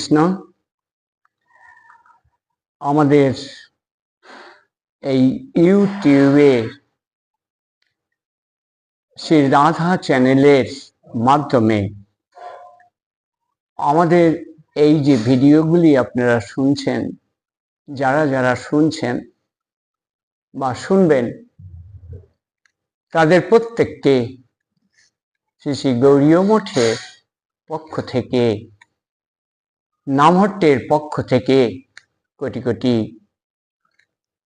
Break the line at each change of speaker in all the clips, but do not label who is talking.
কৃষ্ণ। আমাদের এই ইউটিউবে শ্রী রাধা চ্যানেলের মাধ্যমে আমাদের এই যে ভিডিওগুলি আপনারা শুনছেন, যারা যারা শুনছেন বা শুনবেন, তাদের প্রত্যেককে শ্রী শ্রী গৌড়ীয় মঠের পক্ষ থেকে, নামহট্টের পক্ষ থেকে কোটি কোটি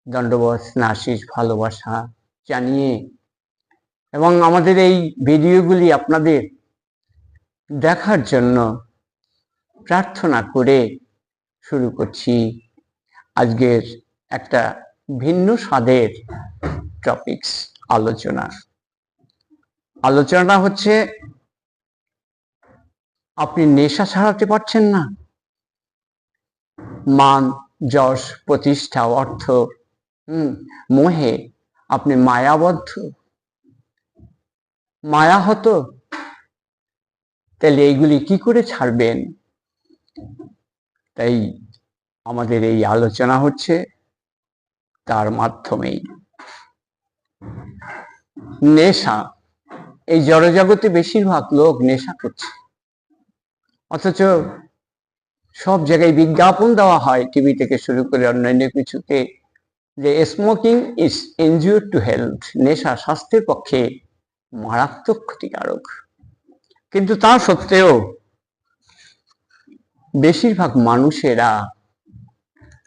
দণ্ডবত আশীষ ভালোবাসা জানিয়ে এবং আমাদের এই ভিডিওগুলি আপনাদের দেখার জন্য প্রার্থনা করে শুরু করছি আজকের একটা ভিন্ন স্বাদের টপিকস আলোচনা হচ্ছে, আপনি নেশা ছাড়াতে পারছেন না। মান, যশ, প্রতিষ্ঠা, অর্থ, মোহে আপনি মায়াবদ্ধ, মায়া হতো, তাহলে এইগুলি কি করে ছাড়বেন? তাই আমাদের এই আলোচনা হচ্ছে তার মাধ্যমেই। নেশা, এই জড়জগতে বেশিরভাগ লোক নেশা করছে, অথচ সব জায়গায় বিজ্ঞাপন দেওয়া হয়, টিভি থেকে শুরু করে অন্যান্য কিছুতে, যে smoking is injure to health, নেশা স্বাস্থ্যের পক্ষে মারাত্মক ক্ষতিকারক। কিন্তু তা সত্ত্বেও বেশিরভাগ মানুষেরা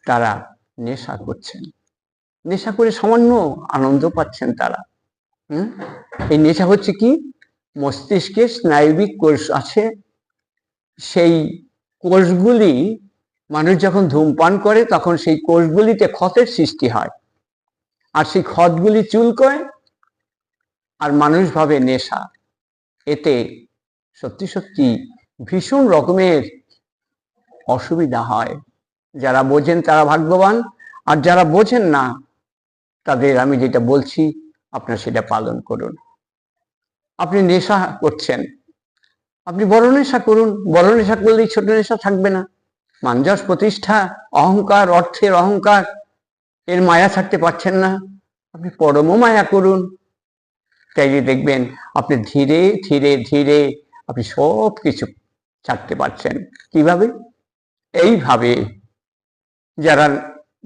তারা নেশা করছেন, নেশা করে সামান্য আনন্দ পাচ্ছেন তারা। এই নেশা হচ্ছে কি? মস্তিষ্কে স্নায়বিক কোষ আছে, সেই কোষগুলি মানুষ যখন ধূমপান করে তখন সেই কোষগুলিতে ক্ষতের সৃষ্টি হয়, আর সেই ক্ষতগুলি চুলকোয়, আর মানুষ ভাবে নেশা। এতে সত্যি সত্যি ভীষণ রকমের অসুবিধা হয়। যারা বোঝেন তারা ভাগ্যবান, আর যারা বোঝেন না তাদের আমি যেটা বলছি আপনারা সেটা পালন করুন। আপনি নেশা করছেন, আপনি বড় নেশা করুন। বড় নেশা করলেই ছোট নেশা থাকবে না। মান, যশ, প্রতিষ্ঠা, অহংকার, অর্থের অহংকার, এর মায়া ছাড়তে পারছেন না, আপনি পরম মায়া করুন। তাইলে দেখবেন আপনি ধীরে ধীরে ধীরে আপনি সব কিছু ছাড়তে পারছেন। কিভাবে? এইভাবে যারা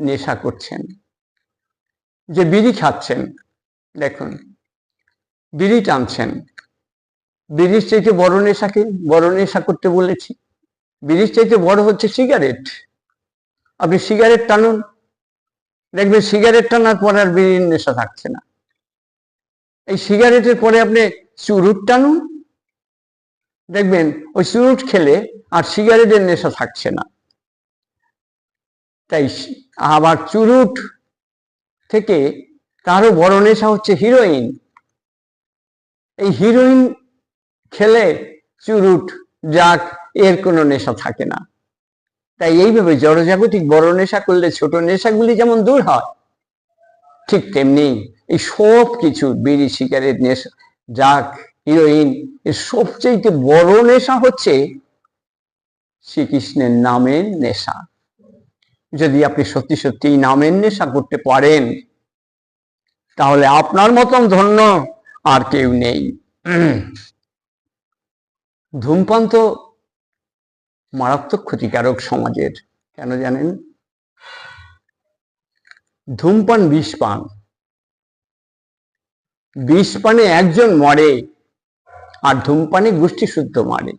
নেশা করছেন, যে বিড়ি খাচ্ছেন, দেখুন বিড়ি টানছেন, বিড়ির চাইতে বড় নেশাকে বড় নেশা করতে বলেছি। বিড়ির চাইতে বড় হচ্ছে সিগারেট। আপনি সিগারেট টানুন, দেখবেন সিগারেট টানার পরে আর বিড়ির নেশা থাকছে না। এই সিগারেটের পরে আপনি চুরুট টানুন, দেখবেন ওই চুরুট খেলে আর সিগারেটের নেশা থাকছে না। তাই আবার চুরুট থেকে তারও বড় নেশা হচ্ছে হিরোইন। এই হিরোইন খেলে চুরুট, ড্রাগ, এর কোনো নেশা থাকে না। তাই এইভাবে জড়জাগতিক বড় নেশা করলে ছোট নেশাগুলি যেমন দূর হয়, ঠিক তেমনি এই সব কিছু বিড়ি, সিগারেট, নেশা, ড্রাগ, হিরোইন, এর সবচেয়ে বড় নেশা হচ্ছে শ্রীকৃষ্ণের নামের নেশা। যদি আপনি সত্যি সত্যি নামের নেশা করতে পারেন, তাহলে আপনার মতন ধন্য আর কেউ নেই। ধূমপান তো মারাত্মক ক্ষতিকারক সমাজের। কেন জানেন? ধূমপান বিষপান, বিষপানে একজন মরে আর ধূমপানে গোষ্ঠী শুদ্ধ মারে।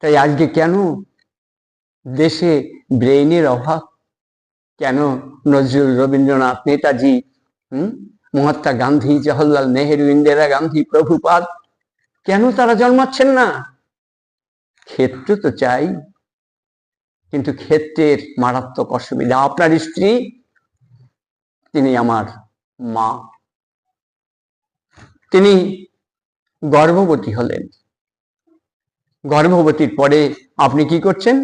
তাই আজকে কেন দেশে ব্রেইনের অভাব? কেন নজরুল, রবীন্দ্রনাথ, নেতাজি, মহাত্মা গান্ধী, জওহরলাল নেহেরু, ইন্দিরা গান্ধী, প্রভুপাদ কেন তারা জন্মাচ্ছেন না? ক্ষেত্র তো চাই, কিন্তু ক্ষেত্রের মারাত্মক অসুবিধা। আপনার স্ত্রী, তিনি আমার মা, তিনি গর্ভবতী হলেন। গর্ভবতীর পরে আপনি কি করছেন?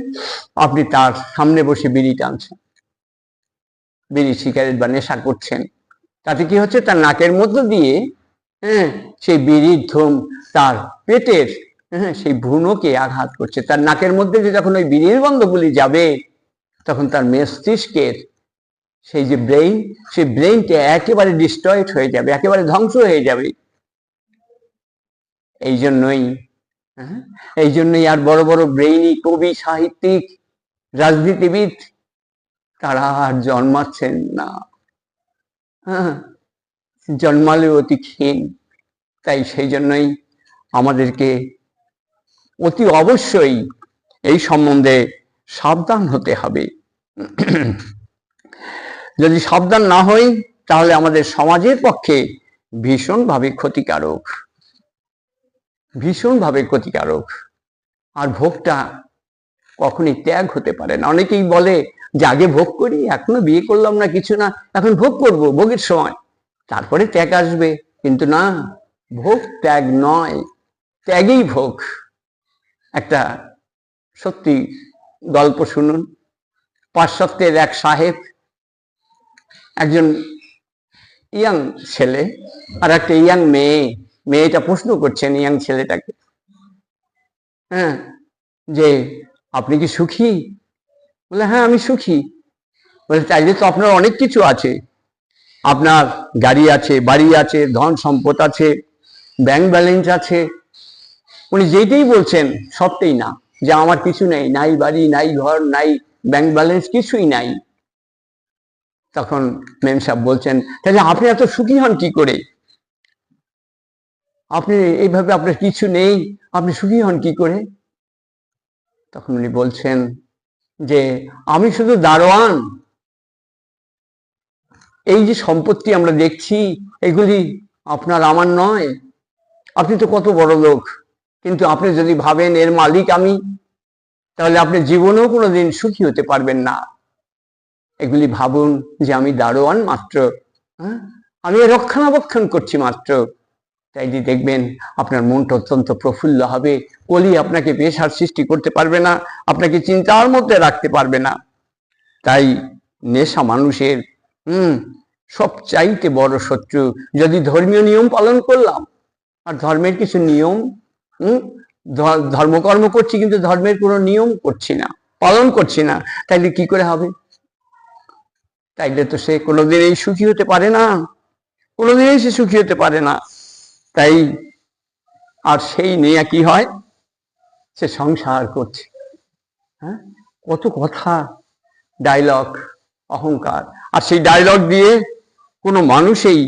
আপনি তার সামনে বসে বিড়ি টানছেন, বিড়ি, সিগারেট বা নেশা করছেন। তাতে কি হচ্ছে? তার নাকের মধ্য দিয়ে সেই বিড়ির ধূম তার পেটের হ্যাঁ, সেই ভ্রূণকে আঘাত করছে। তার নাকের মধ্যে যে যখন ওই বিড়ির গন্ধগুলি যাবে, তখন তার মস্তিষ্কের সেই যে ব্রেইন, সেই ব্রেইনটা একেবারে ডিস্ট্রয়েড হয়ে যাবে, একেবারে ধ্বংস হয়ে যাবে। এই জন্যই এই জন্যই আর বড় বড় ব্রেইনি কবি, সাহিত্যিক, রাজনীতিবিদ তারা আর জন্মাচ্ছেন না, জন্মালে অতি ক্ষীণ। তাই সেই জন্যই আমাদেরকে অতি অবশ্যই এই সম্বন্ধে সাবধান হতে হবে। যদি সাবধান না হই তাহলে আমাদের সমাজের পক্ষে ভীষণভাবে ক্ষতিকারক, ভীষণভাবে ক্ষতিকারক। আর ভোগটা কখনই ত্যাগ হতে পারে না। অনেকেই বলে যে আগে ভোগ করি, এখনো বিয়ে করলাম না, কিছু না, এখন ভোগ করব, ভোগের সময় তারপরে ত্যাগ আসবে। কিন্তু না, ভোগ ত্যাগ নয়, ত্যাগেই ভোগ। একটা সত্যি গল্প শুনুন। পাশ্চাত্যের এক সাহেব, একজন ইয়াং ছেলে আর একটা ইয়াং মেয়ে, মেয়েটা প্রশ্ন করছেন ইয়াং ছেলেটাকে, যে আপনি কি সুখী? বলে হ্যাঁ আমি সুখী। বলে চাইলে তো আপনার অনেক কিছু আছে, আপনার গাড়ি আছে, বাড়ি আছে, ধন সম্পদ আছে, ব্যাংক ব্যালেন্স আছে। উনি যেটাই বলছেন সবটাই না, যে আমার কিছু নেই, নাই বাড়ি, নাই ঘর, নাই ব্যাংক ব্যালেন্স, কিছুই নাই। তখন মেম সাহেব বলছেন, তাহলে আপনি এত সুখী হন কি করে? আপনি এইভাবে আপনার কিছু নেই, আপনি সুখী হন কি করে? তখন উনি বলছেন যে আমি শুধু দারোয়ান, এই যে সম্পত্তি আমরা দেখছি এগুলি আপনার আমার নয়। আপনি তো কত বড় লোক, কিন্তু আপনি যদি ভাবেন এর মালিক আমি, তাহলে আপনি জীবনেও কোনোদিন সুখী হতে পারবেন না। এগুলি ভাবুন যে আমি দারোয়ান মাত্র, আমি রক্ষণাবেক্ষণ করছি মাত্র। তাই দেখবেন আপনার মনটা অত্যন্ত প্রফুল্ল হবে। কলি আপনাকে পেশার সৃষ্টি করতে পারবে না, আপনাকে চিন্তার মধ্যে রাখতে পারবে না। তাই নেশা মানুষের সবচাইতে বড় শত্রু। যদি ধর্মীয় নিয়ম পালন করলাম, আর ধর্মের কিছু নিয়ম, ধর্মকর্ম করছি কিন্তু ধর্মের কোনো নিয়ম করছি না, পালন করছি না, তাইলে কি করে হবে? তাইলে তো সে কোনোদিনই সুখী হতে পারে না, কোনোদিনই সে সুখী হতে পারে না। তাই আর সেই নিয়ে কি হয়, সে সংসার করছে, কত কথা, ডায়লগ, অহংকার। আর সেই ডায়লগ দিয়ে কোনো মানুষই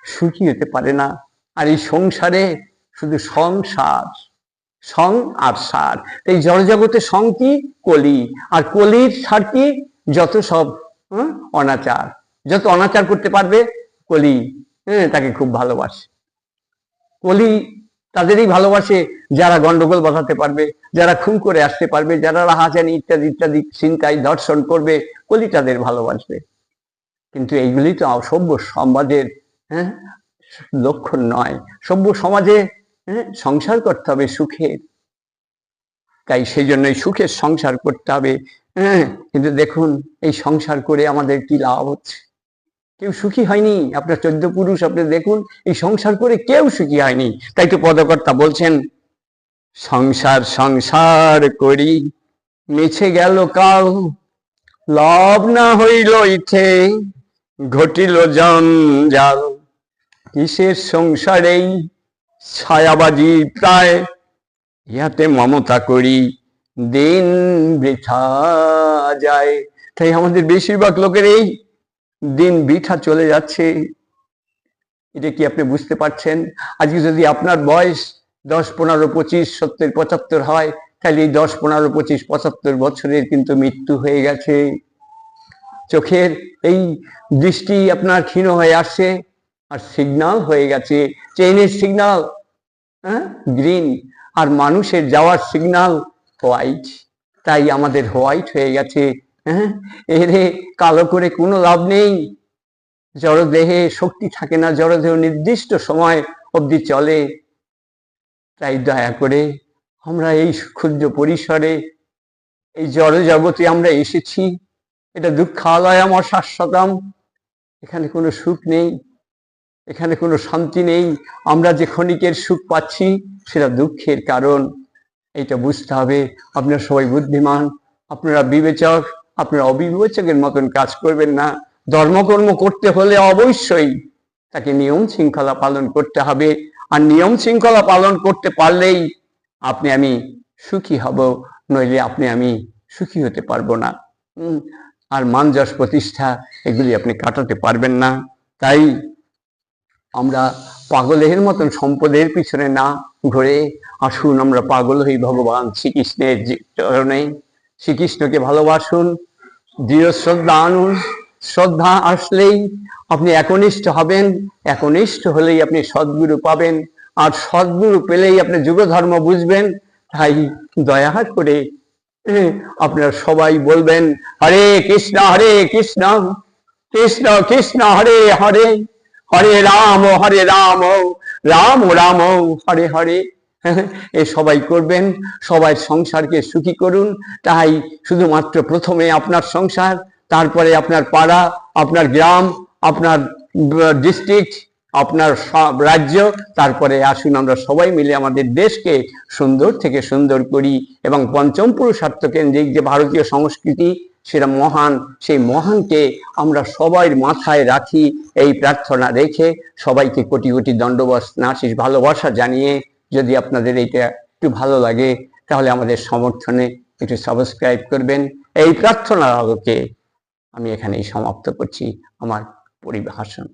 সুখী হতে পারে না। আর এই সংসারে শুধু সংসার, সং আর সার। এই জড়জগতে সং কি? কলি। আর কলির সার কি? যত সব অনাচার। যত অনাচার করতে পারবে কলি তাকে খুব ভালোবাসে। কলি তাদেরই ভালোবাসে যারা গন্ডগোল বাঁধাতে পারবে, যারা খুন করে আসতে পারবে, যারা রাহাজানি ইত্যাদি ইত্যাদি ছিনতাই ধর্ষণ করবে, কলি তাদের ভালোবাসবে। কিন্তু এইগুলি তো সভ্য সমাজের লক্ষণ নয়। সভ্য সমাজে সংসার করতে হবে সুখের। তাই সেই জন্যই সুখের সংসার করতে হবে। কিন্তু দেখুন এই সংসার করে আমাদের কি লাভ হচ্ছে? কেউ সুখী হয়নি। আপনার 14 পুরুষ আপনি দেখুন, এই সংসার করে কেউ সুখী হয়নি। তাই তো পদকর্তা বলছেন, সংসার সংসার করি মিছে গেল কাল, লাভ না হইল ইথে ঘটিল জঞ্জাল। কিসের সংসারেই ছায়াবাজি প্রায়, ইহাতে মমতা করি দিন বৃথা যায়। তাই আমাদের বেশিরভাগ লোকের এই দিন বৃথা চলে যাচ্ছে। এটা কি আপনি বুঝতে পারছেন? আজকে যদি আপনার বয়স 10, 15, 25, 70, 75 হয়, তাহলে এই 10, 15, 25, 75 বছরের কিন্তু মৃত্যু হয়ে গেছে। চোখের এই দৃষ্টি আপনার ক্ষীণ হয়ে আসছে, আর সিগন্যাল হয়ে গেছে, ট্রেনের সিগন্যাল গ্রিন, আর মানুষের যাওয়ার সিগন্যাল হোয়াইট। তাই আমাদের হোয়াইট হয়ে গেছে। এরে কালো করে কোনো লাভ নেই। জড়দেহে শক্তি থাকে না, জড়দেহ নির্দিষ্ট সময় অবধি চলে। তাই দয়া করে আমরা এই ক্ষুদ্র পরিসরে এই জড় জগতে আমরা এসেছি। এটা দুঃখালয়ম অশাশ্বতম। এখানে কোনো সুখ নেই, এখানে কোনো শান্তি নেই। আমরা যে ক্ষণিকের সুখ পাচ্ছি সেটা দুঃখের কারণ। এটা বুঝতে হবে। আপনারা সবাই বুদ্ধিমান, আপনারা বিবেচক, আপনারা অবিবেচকের মতন কাজ করবেন না। ধর্মকর্ম করতে হলে অবশ্যই তাকে নিয়ম শৃঙ্খলা পালন করতে হবে, আর নিয়ম শৃঙ্খলা পালন করতে পারলেই আপনি আমি সুখী হব, নইলে আপনি আমি সুখী হতে পারবো না। আর মান যশ প্রতিষ্ঠা এগুলি আপনি কাটাতে পারবেন না। তাই আমরা পাগলের মতন সম্পদের পিছনে না ঘুরে আসুন আমরা পাগল হই ভগবান শ্রীকৃষ্ণের চরণে। শ্রীকৃষ্ণকে ভালোবাসুন, দৃঢ় শ্রদ্ধা আনুন। শ্রদ্ধা আসলেই আপনি একনিষ্ঠ হবেন, একনিষ্ঠ হলেই আপনি সদ্গুরু পাবেন, আর সদ্গুরু পেলেই আপনি যুগ ধর্ম বুঝবেন। তাই দয়া করে আপনারা সবাই বলবেন হরে কৃষ্ণ কৃষ্ণ কৃষ্ণ হরে হরে, হরে রাম রাম রাম হরে হরে। এ সবাই করবেন, সবাই সংসারকে সুখী করুন। তাই শুধুমাত্র প্রথমে আপনার সংসার, তারপরে আপনার পাড়া, আপনার গ্রাম, আপনার ডিস্ট্রিক্ট, আপনার রাজ্য, তারপরে আসুন আমরা সবাই মিলে আমাদের দেশকে সুন্দর থেকে সুন্দর করি, এবং পঞ্চম পুরুষার্থ কেন্দ্রিক যে ভারতীয় সংস্কৃতি সেটা মহান, সেই মহানকে আমরা সবাই মাথায় রাখি। এই প্রার্থনা রেখে সবাইকে কোটি কোটি দণ্ডবত আশিস ভালোবাসা জানিয়ে, যদি আপনাদের এইটা একটু ভালো লাগে তাহলে আমাদের সমর্থনে একটু সাবস্ক্রাইব করবেন। এই প্রার্থনার আলোকে আমি এখানেই সমাপ্ত করছি আমার পরিভাষণ।